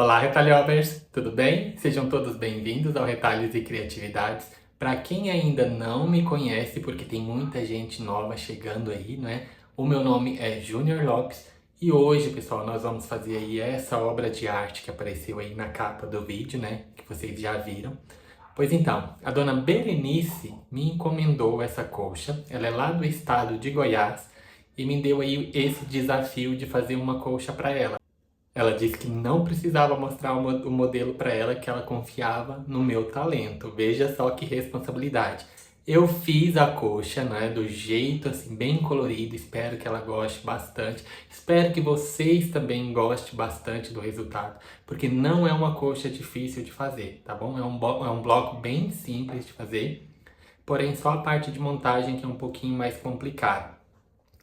Olá, retalhovers! Tudo bem? Sejam todos bem-vindos ao Retalhos e Criatividades. Para quem ainda não me conhece, porque tem muita gente nova chegando aí, né? O meu nome é Júnior Lopes e hoje, pessoal, nós vamos fazer aí essa obra de arte que apareceu aí na capa do vídeo, né? Que vocês já viram. Pois então, a dona Berenice me encomendou essa colcha. Ela é lá do estado de Goiás e me deu aí esse desafio de fazer uma colcha para ela. Ela disse que não precisava mostrar o modelo para ela, que ela confiava no meu talento. Veja só que responsabilidade. Eu fiz a coxa, né, do jeito assim bem colorido. Espero que ela goste bastante. Espero que vocês também gostem bastante do resultado, porque não é uma coxa difícil de fazer, tá bom? É um bloco bem simples de fazer, porém só a parte de montagem que é um pouquinho mais complicada.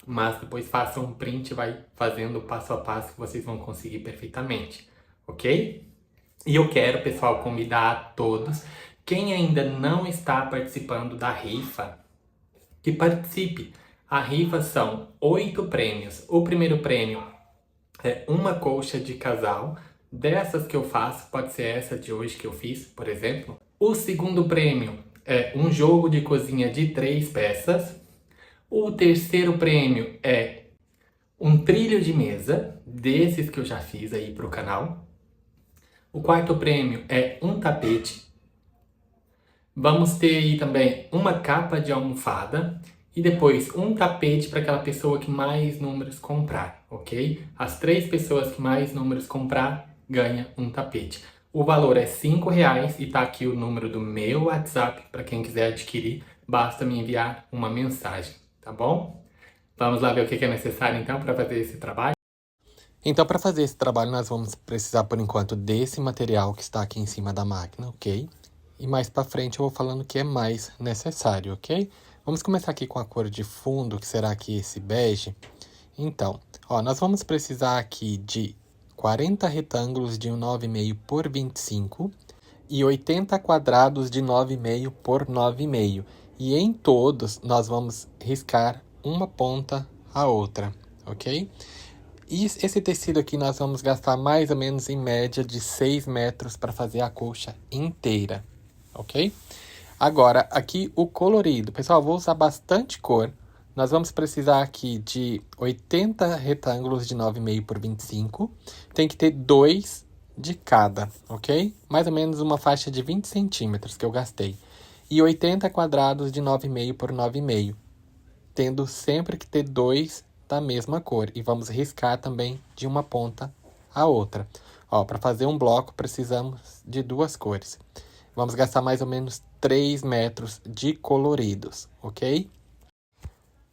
Mas depois faça um print e vai fazendo o passo a passo que vocês vão conseguir perfeitamente, ok? E eu quero, pessoal, convidar a todos, quem ainda não está participando da rifa, que participe. A rifa são 8 prêmios. O primeiro prêmio é uma colcha de casal, dessas que eu faço, pode ser essa de hoje que eu fiz, por exemplo. O segundo prêmio é um jogo de cozinha de 3 peças. O terceiro prêmio é um trilho de mesa, desses que eu já fiz aí pro canal. O quarto prêmio é um tapete. Vamos ter aí também uma capa de almofada e depois um tapete para aquela pessoa que mais números comprar, ok? As 3 pessoas que mais números comprar ganha um tapete. O valor é R$ 5 e tá aqui o número do meu WhatsApp para quem quiser adquirir. Basta me enviar uma mensagem, tá bom? Vamos lá ver o que é necessário então para fazer esse trabalho? Então, para fazer esse trabalho, nós vamos precisar, por enquanto, desse material que está aqui em cima da máquina, ok? E mais para frente eu vou falando o que é mais necessário, ok? Vamos começar aqui com a cor de fundo, que será aqui esse bege. Então, ó, nós vamos precisar aqui de 40 retângulos de 9,5 por 25 e 80 quadrados de 9,5 por 9,5. E em todos nós vamos riscar uma ponta a outra, ok? E esse tecido aqui nós vamos gastar mais ou menos em média de 6 metros para fazer a colcha inteira, ok? Agora, aqui o colorido. Pessoal, vou usar bastante cor. Nós vamos precisar aqui de 80 retângulos de 9,5 por 25. Tem que ter 2 de cada, ok? Mais ou menos uma faixa de 20 centímetros que eu gastei. E 80 quadrados de 9,5 por 9,5, tendo sempre que ter 2 da mesma cor. E vamos riscar também de uma ponta a outra. Ó, para fazer um bloco precisamos de 2 cores. Vamos gastar mais ou menos 3 metros de coloridos, ok?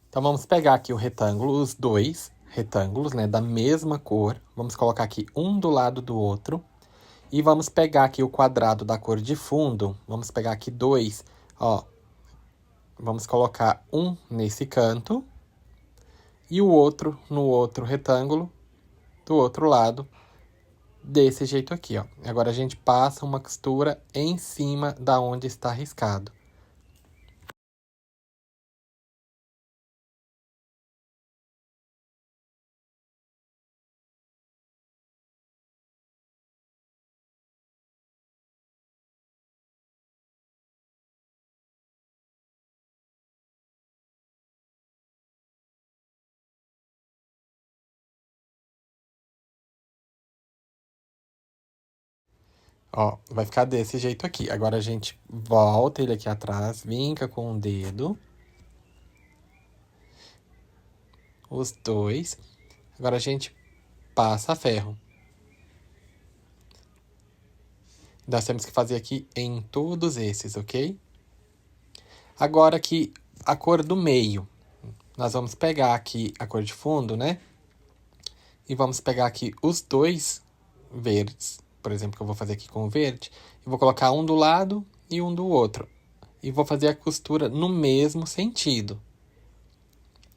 Então vamos pegar aqui o retângulo, os 2 retângulos, né, da mesma cor. Vamos colocar aqui um do lado do outro. E vamos pegar aqui o quadrado da cor de fundo. Vamos pegar aqui 2, ó. Vamos colocar um nesse canto e o outro no outro retângulo do outro lado, desse jeito aqui, ó. Agora a gente passa uma costura em cima da onde está riscado. Ó, vai ficar desse jeito aqui. Agora a gente volta ele aqui atrás, vinca com o dedo. Os 2. Agora a gente passa ferro. Nós temos que fazer aqui em todos esses, ok? Agora aqui a cor do meio. Nós vamos pegar aqui a cor de fundo, né? E vamos pegar aqui os 2 verdes. Por exemplo, que eu vou fazer aqui com o verde. E vou colocar um do lado e um do outro. E vou fazer a costura no mesmo sentido.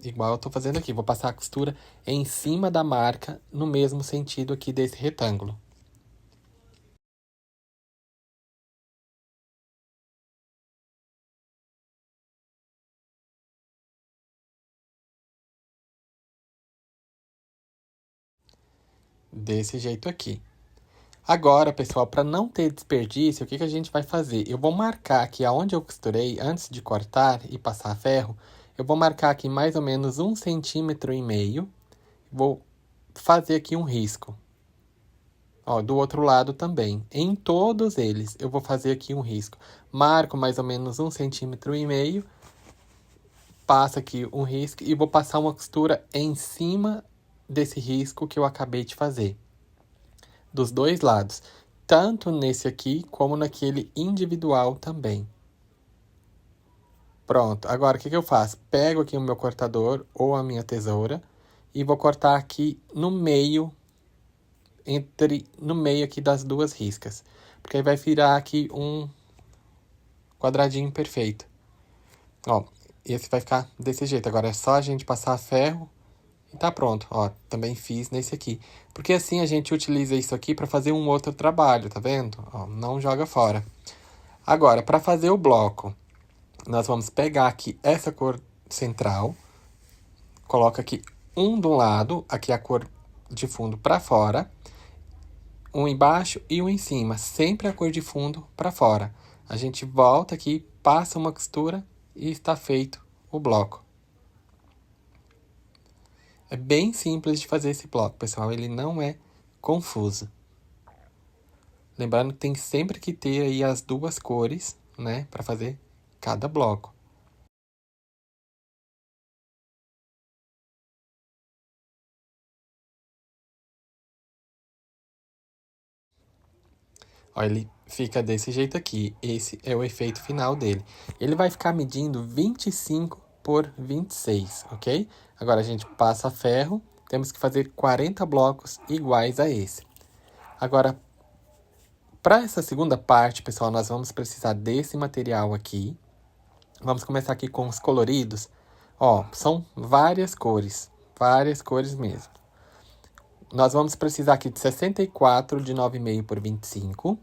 Igual eu tô fazendo aqui. Vou passar a costura em cima da marca, no mesmo sentido aqui desse retângulo. Desse jeito aqui. Agora, pessoal, para não ter desperdício, o que que a gente vai fazer? Eu vou marcar aqui aonde eu costurei, antes de cortar e passar ferro, eu vou marcar aqui mais ou menos 1,5 cm. Vou fazer aqui um risco. Ó, do outro lado também. Em todos eles, eu vou fazer aqui um risco. Marco mais ou menos 1,5 cm, passo aqui um risco e vou passar uma costura em cima desse risco que eu acabei de fazer. Dos dois lados. Tanto nesse aqui, como naquele individual também. Pronto. Agora, o que que eu faço? Pego aqui o meu cortador ou a minha tesoura e vou cortar aqui no meio, no meio aqui das duas riscas. Porque aí vai virar aqui um quadradinho perfeito. Ó, esse vai ficar desse jeito. Agora é só a gente passar ferro e tá pronto. Ó, também fiz nesse aqui. Porque assim a gente utiliza isso aqui para fazer um outro trabalho, tá vendo? Ó, não joga fora. Agora, para fazer o bloco, nós vamos pegar aqui essa cor central, coloca aqui um do lado, aqui a cor de fundo para fora, um embaixo e um em cima, sempre a cor de fundo para fora. A gente volta aqui, passa uma costura e está feito o bloco. É bem simples de fazer esse bloco, pessoal, ele não é confuso. Lembrando que tem sempre que ter aí as duas cores, né, para fazer cada bloco. Ó, ele fica desse jeito aqui. Esse é o efeito final dele. Ele vai ficar medindo 25 por 26, ok? Agora a gente passa ferro. Temos que fazer 40 blocos iguais a esse. Agora, para essa segunda parte, pessoal, nós vamos precisar desse material aqui. Vamos começar aqui com os coloridos. Ó, são várias cores mesmo. Nós vamos precisar aqui de 64 de 9,5 por 25.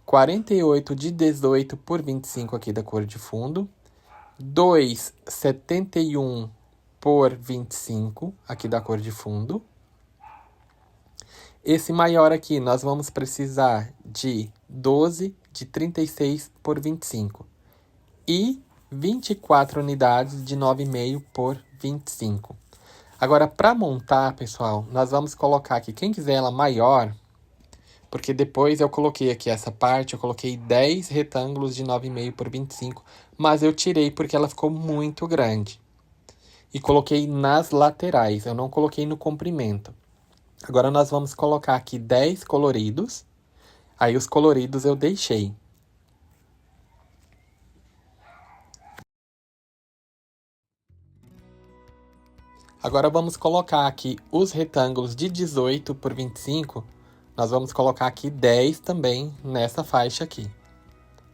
48 de 18 por 25 aqui da cor de fundo. 2,71 por 25 aqui da cor de fundo. Esse maior aqui, nós vamos precisar de 12 de 36 por 25. E 24 unidades de 9,5 por 25. Agora, para montar, pessoal, nós vamos colocar aqui, quem quiser ela maior, porque depois eu coloquei aqui essa parte, eu coloquei 10 retângulos de 9,5 por 25, mas eu tirei porque ela ficou muito grande. E coloquei nas laterais, eu não coloquei no comprimento. Agora nós vamos colocar aqui 10 coloridos, aí os coloridos eu deixei. Agora vamos colocar aqui os retângulos de 18 por 25. Nós vamos colocar aqui 10 também nessa faixa aqui.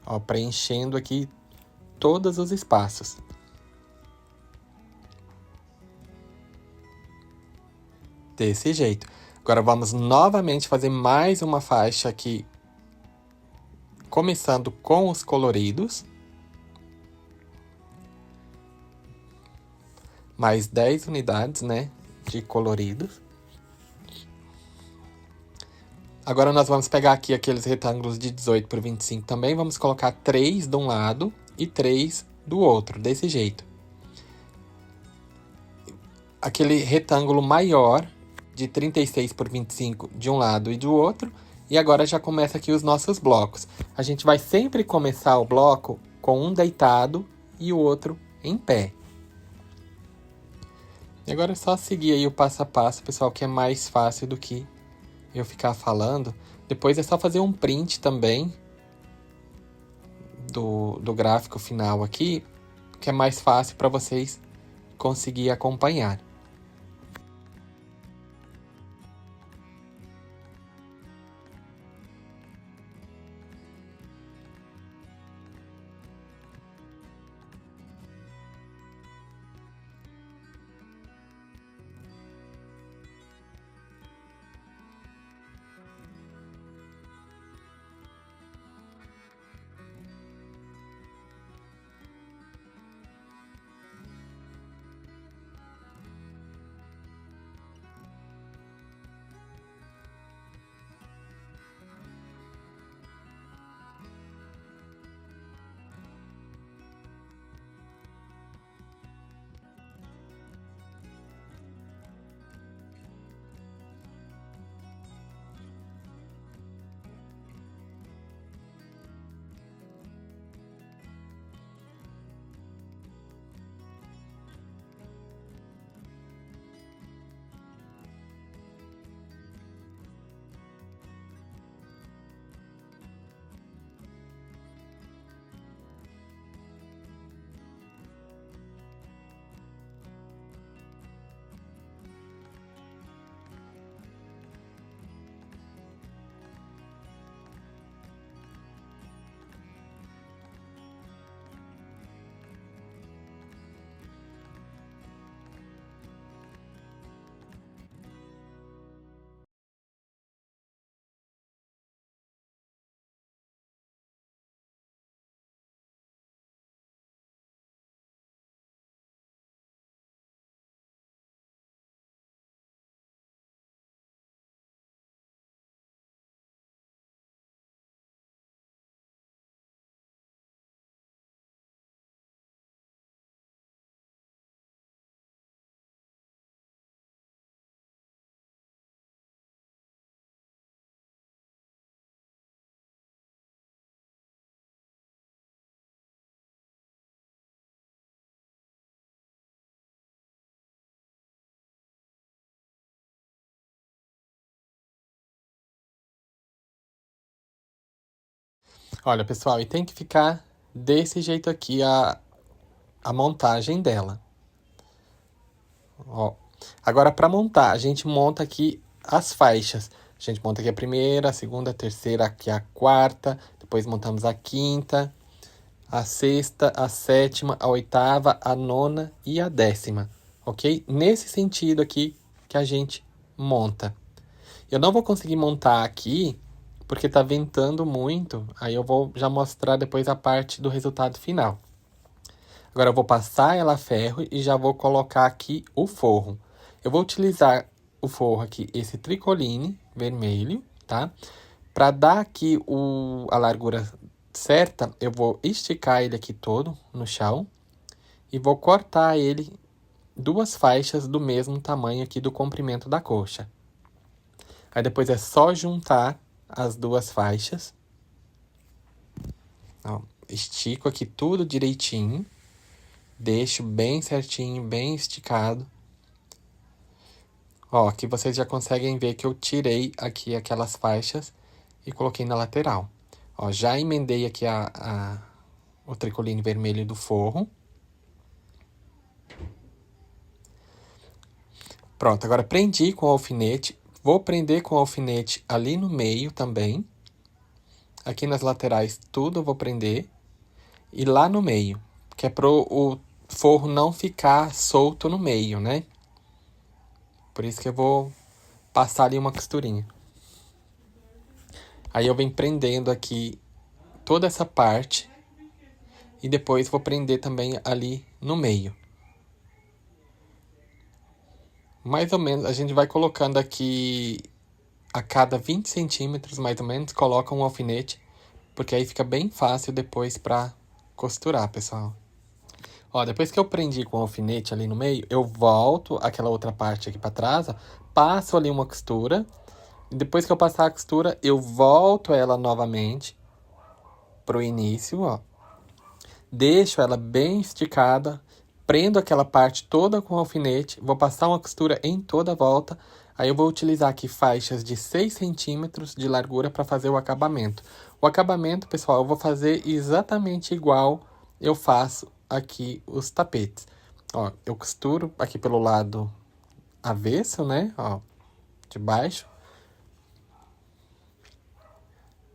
Ó, preenchendo aqui todos os espaços. Desse jeito. Agora vamos novamente fazer mais uma faixa aqui, começando com os coloridos. Mais 10 unidades, né, de coloridos. Agora nós vamos pegar aqui aqueles retângulos de 18 por 25 também. Vamos colocar 3 de um lado e 3 do outro, desse jeito. Aquele retângulo maior de 36 por 25 de um lado e do outro. E agora já começa aqui os nossos blocos. A gente vai sempre começar o bloco com um deitado e o outro em pé. E agora é só seguir aí o passo a passo, pessoal, que é mais fácil do que eu ficar falando. Depois é só fazer um print também do gráfico final aqui, que é mais fácil para vocês conseguirem acompanhar. Olha, pessoal, e tem que ficar desse jeito aqui a montagem dela. Ó. Agora, para montar, a gente monta aqui as faixas. A gente monta aqui a primeira, a segunda, a terceira, aqui a quarta. Depois montamos a quinta, a sexta, a sétima, a oitava, a nona e a 10ª, ok? Nesse sentido aqui que a gente monta. Eu não vou conseguir montar aqui porque tá ventando muito, aí eu vou já mostrar depois a parte do resultado final. Agora eu vou passar ela a ferro e já vou colocar aqui o forro. Eu vou utilizar o forro aqui, esse tricoline vermelho, tá? Para dar aqui a largura certa, eu vou esticar ele aqui todo no chão e vou cortar ele 2 faixas do mesmo tamanho aqui do comprimento da coxa. Aí depois é só juntar as 2 faixas. Ó, estico aqui tudo direitinho. Deixo bem certinho, bem esticado. Ó, aqui vocês já conseguem ver que eu tirei aqui aquelas faixas e coloquei na lateral. Ó, já emendei aqui o tricoline vermelho do forro. Pronto, agora prendi com o alfinete. Vou prender com o alfinete ali no meio também. Aqui nas laterais tudo eu vou prender. E lá no meio, que é pro o forro não ficar solto no meio, né? Por isso que eu vou passar ali uma costurinha. Aí eu venho prendendo aqui toda essa parte. E depois vou prender também ali no meio. Mais ou menos, a gente vai colocando aqui a cada 20 centímetros, mais ou menos, coloca um alfinete, porque aí fica bem fácil depois pra costurar, pessoal. Ó, depois que eu prendi com o alfinete ali no meio, eu volto aquela outra parte aqui pra trás, ó, passo ali uma costura, e depois que eu passar a costura, eu volto ela novamente pro início, ó. Deixo ela bem esticada, prendo aquela parte toda com o alfinete, vou passar uma costura em toda a volta, aí eu vou utilizar aqui faixas de 6 centímetros de largura para fazer o acabamento. O acabamento, pessoal, eu vou fazer exatamente igual eu faço aqui os tapetes. Ó, eu costuro aqui pelo lado avesso, né, ó, de baixo.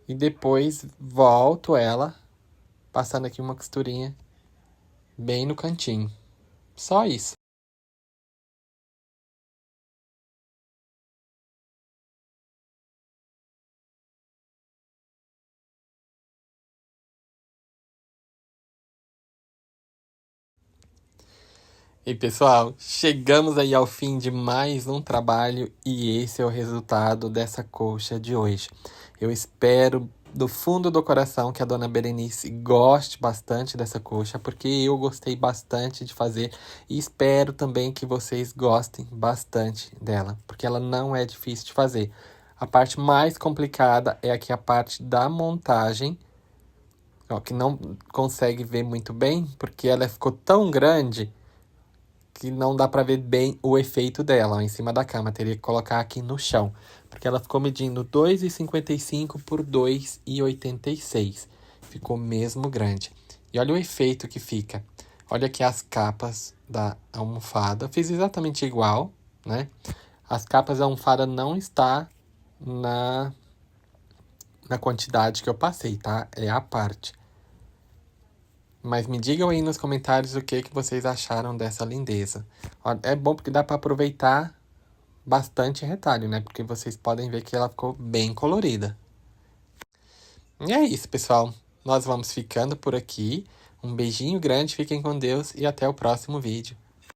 E depois volto ela, passando aqui uma costurinha bem no cantinho. Só isso. E pessoal, chegamos aí ao fim de mais um trabalho e esse é o resultado dessa coxa de hoje. Eu espero do fundo do coração que a dona Berenice goste bastante dessa coxa, porque eu gostei bastante de fazer e espero também que vocês gostem bastante dela, porque ela não é difícil de fazer. A parte mais complicada é aqui a parte da montagem, ó, que não consegue ver muito bem, porque ela ficou tão grande que não dá pra ver bem o efeito dela, ó, em cima da cama. Teria que colocar aqui no chão, porque ela ficou medindo 2,55 por 2,86. Ficou mesmo grande. E olha o efeito que fica. Olha aqui as capas da almofada. Fiz exatamente igual, né? As capas da almofada não está na quantidade que eu passei, tá? É a parte. Mas me digam aí nos comentários o que vocês acharam dessa lindeza. Ó, é bom porque dá para aproveitar bastante retalho, né? Porque vocês podem ver que ela ficou bem colorida. E é isso, pessoal. Nós vamos ficando por aqui. Um beijinho grande, fiquem com Deus e até o próximo vídeo.